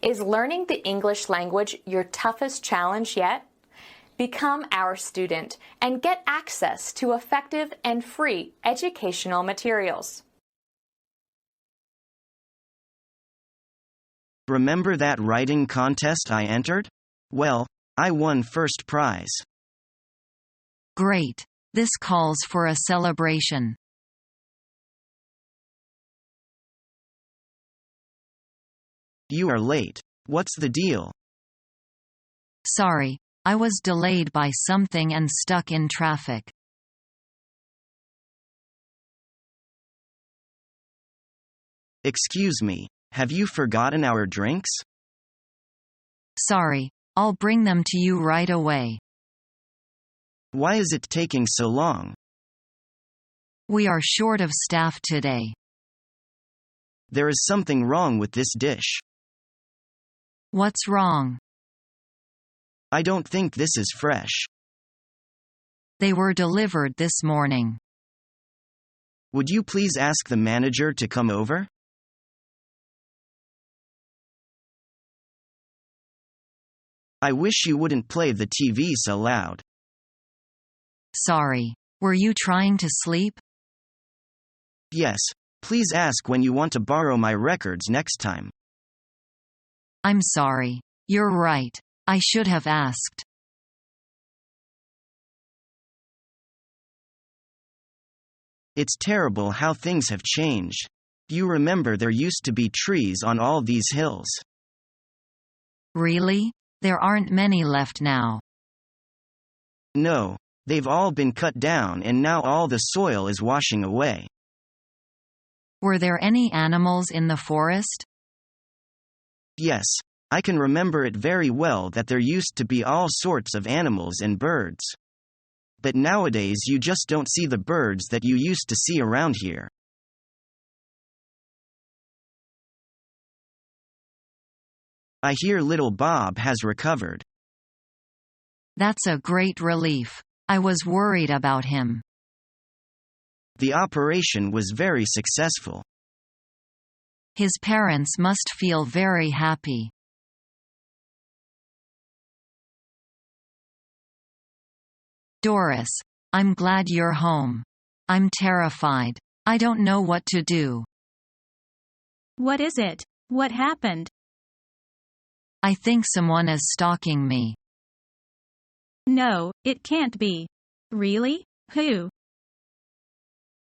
Is learning the English language your toughest challenge yet? Become our student and get access to effective and free educational materials. Remember that writing contest I entered? Well, I won first prize. Great. This calls for a celebration. You are late. What's the deal? Sorry, I was delayed by something and stuck in traffic. Excuse me, have you forgotten our drinks? Sorry, I'll bring them to you right away. Why is it taking so long? We are short of staff today. There is something wrong with this dish. What's wrong? I don't think this is fresh. They were delivered this morning. Would you please ask the manager to come over? I wish you wouldn't play the TV so loud. Sorry. Were you trying to sleep? Yes, please ask when you want to borrow my records next time. I'm sorry. You're right. I should have asked. It's terrible how things have changed. You remember there used to be trees on all these hills. Really? There aren't many left now. No, they've all been cut down and now all the soil is washing away. Were there any animals in the forest? Yes, I can remember it very well that there used to be all sorts of animals and birds. But nowadays you just don't see the birds that you used to see around here. I hear little Bob has recovered. That's a great relief. I was worried about him. The operation was very successful. His parents must feel very happy. Doris, I'm glad you're home. I'm terrified. I don't know what to do. What is it? What happened? I think someone is stalking me. No, it can't be. Really? Who?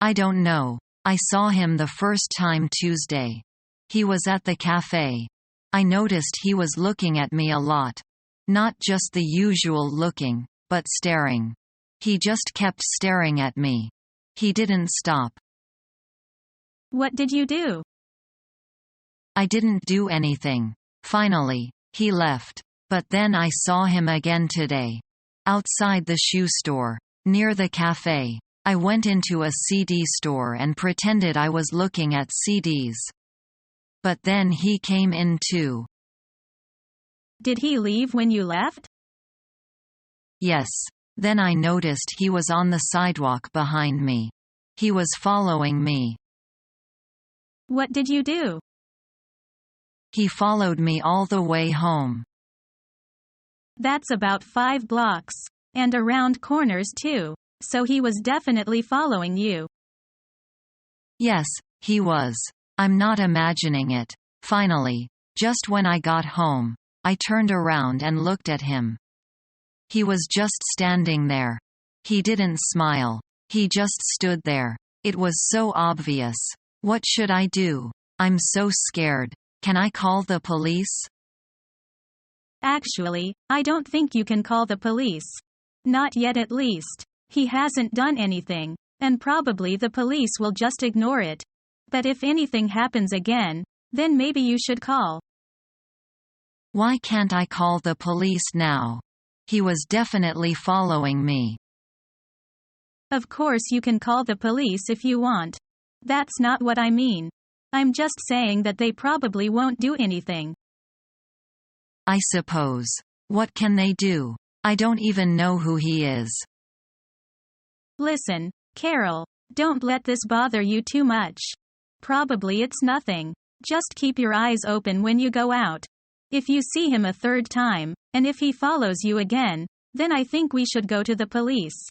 I don't know. I saw him the first time Tuesday. He was at the cafe. I noticed he was looking at me a lot. Not just the usual looking, but staring. He just kept staring at me. He didn't stop. What did you do? I didn't do anything. Finally, he left. But then I saw him again today. Outside the shoe store. Near the cafe. I went into a CD store and pretended I was looking at CDs. But then he came in too. Did he leave when you left? Yes. Then I noticed he was on the sidewalk behind me. He was following me. What did you do? He followed me all the way home. That's about 5 blocks. And around corners too. So he was definitely following you. Yes, he was. I'm not imagining it. Finally, just when I got home, I turned around and looked at him. He was just standing there. He didn't smile. He just stood there. It was so obvious. What should I do? I'm so scared. Can I call the police? Actually, I don't think you can call the police. Not yet at least. He hasn't done anything, and probably the police will just ignore it. But if anything happens again, then maybe you should call. Why can't I call the police now? He was definitely following me. Of course you can call the police if you want. That's not what I mean. I'm just saying that they probably won't do anything. I suppose. What can they do? I don't even know who he is. Listen, Carol, don't let this bother you too much. Probably it's nothing. Just keep your eyes open when you go out. If you see him a third time, and if he follows you again, then I think we should go to the police.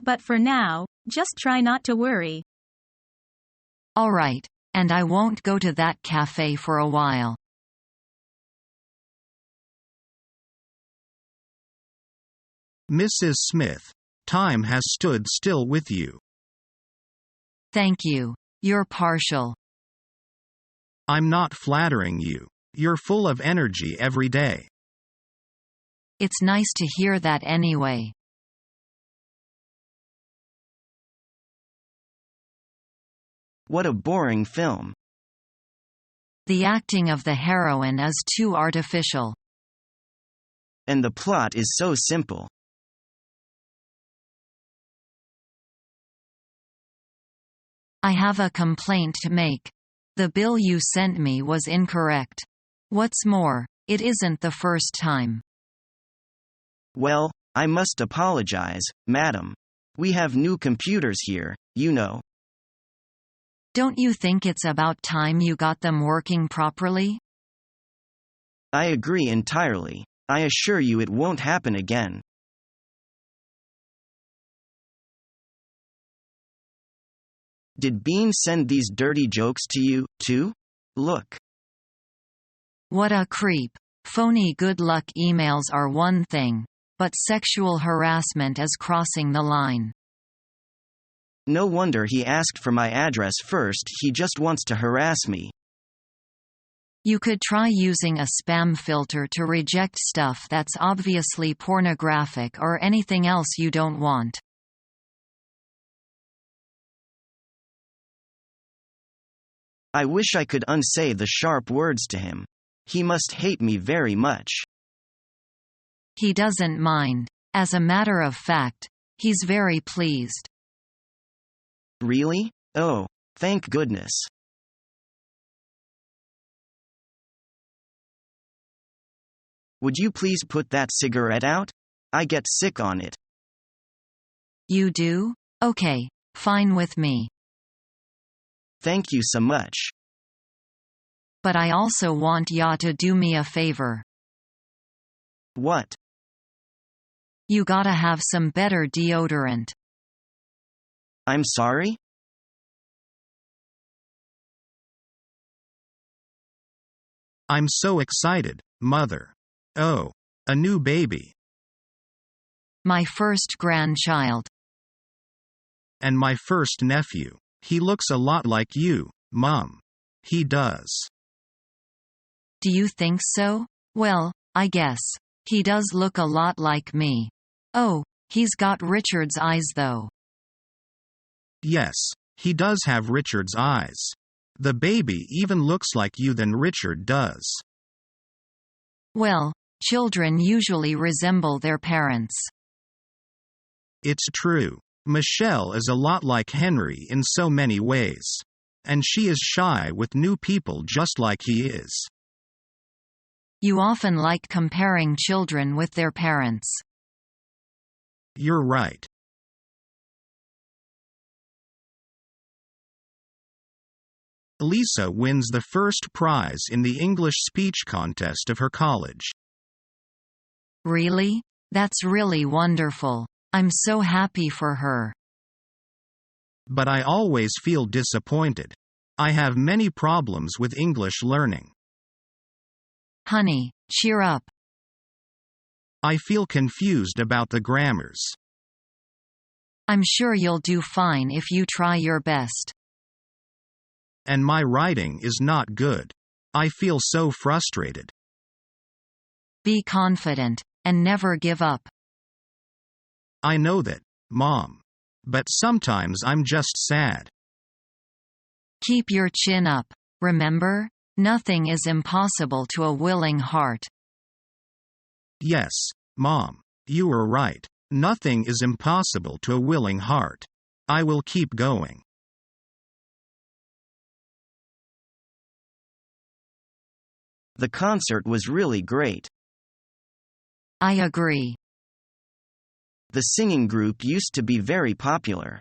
But for now, just try not to worry. All right, and I won't go to that cafe for a while. Mrs. Smith, time has stood still with you. Thank you. You're partial. I'm not flattering you. You're full of energy every day. It's nice to hear that anyway. What a boring film. The acting of the heroine is too artificial. And the plot is so simple. I have a complaint to make. The bill you sent me was incorrect. What's more, it isn't the first time. Well, I must apologize, madam. We have new computers here, you know. Don't you think it's about time you got them working properly? I agree entirely. I assure you it won't happen again. Did Bean send these dirty jokes to you, too? Look. What a creep. Phony good luck emails are one thing, but sexual harassment is crossing the line. No wonder he asked for my address first, he just wants to harass me. You could try using a spam filter to reject stuff that's obviously pornographic or anything else you don't want. I wish I could unsay the sharp words to him. He must hate me very much. He doesn't mind. As a matter of fact, he's very pleased. Really? Oh, thank goodness. Would you please put that cigarette out? I get sick on it. You do? Okay, fine with me. Thank you so much. But I also want ya to do me a favor. What? You gotta have some better deodorant. I'm sorry? I'm so excited, Mother. Oh, a new baby. My first grandchild. And my first nephew. He looks a lot like you, Mom. He does. Do you think so? Well, I guess. He does look a lot like me. Oh, he's got Richard's eyes though. Yes, he does have Richard's eyes. The baby even looks like you than Richard does. Well, children usually resemble their parents. It's true. Michelle is a lot like Henry in so many ways. And she is shy with new people just like he is. You often like comparing children with their parents. You're right. Lisa wins the first prize in the English speech contest of her college. Really? That's really wonderful. I'm so happy for her. But I always feel disappointed. I have many problems with English learning. Honey, cheer up. I feel confused about the grammars. I'm sure you'll do fine if you try your best. And my writing is not good. I feel so frustrated. Be confident, and never give up. I know that, Mom. But sometimes I'm just sad. Keep your chin up, remember? Nothing is impossible to a willing heart. Yes, Mom. You are right. Nothing is impossible to a willing heart. I will keep going. The concert was really great. I agree. The singing group used to be very popular.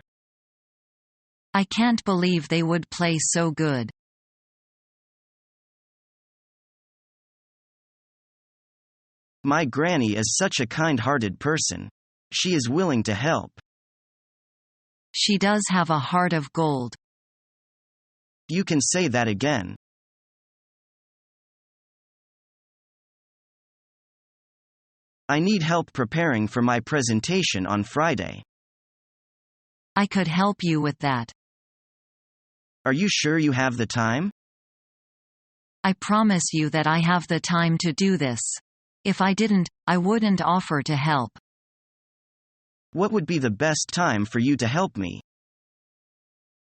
I can't believe they would play so good. My granny is such a kind-hearted person. She is willing to help. She does have a heart of gold. You can say that again. I need help preparing for my presentation on Friday. I could help you with that. Are you sure you have the time? I promise you that I have the time to do this. If I didn't, I wouldn't offer to help. What would be the best time for you to help me?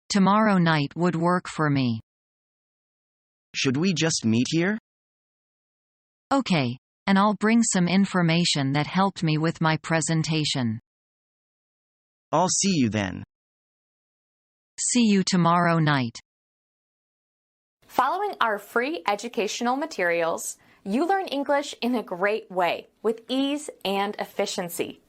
Tomorrow night would work for me. Should we just meet here? Okay, and I'll bring some information that helped me with my presentation. I'll see you then. See you tomorrow night. Following our free educational materials, you learn English in a great way with ease and efficiency.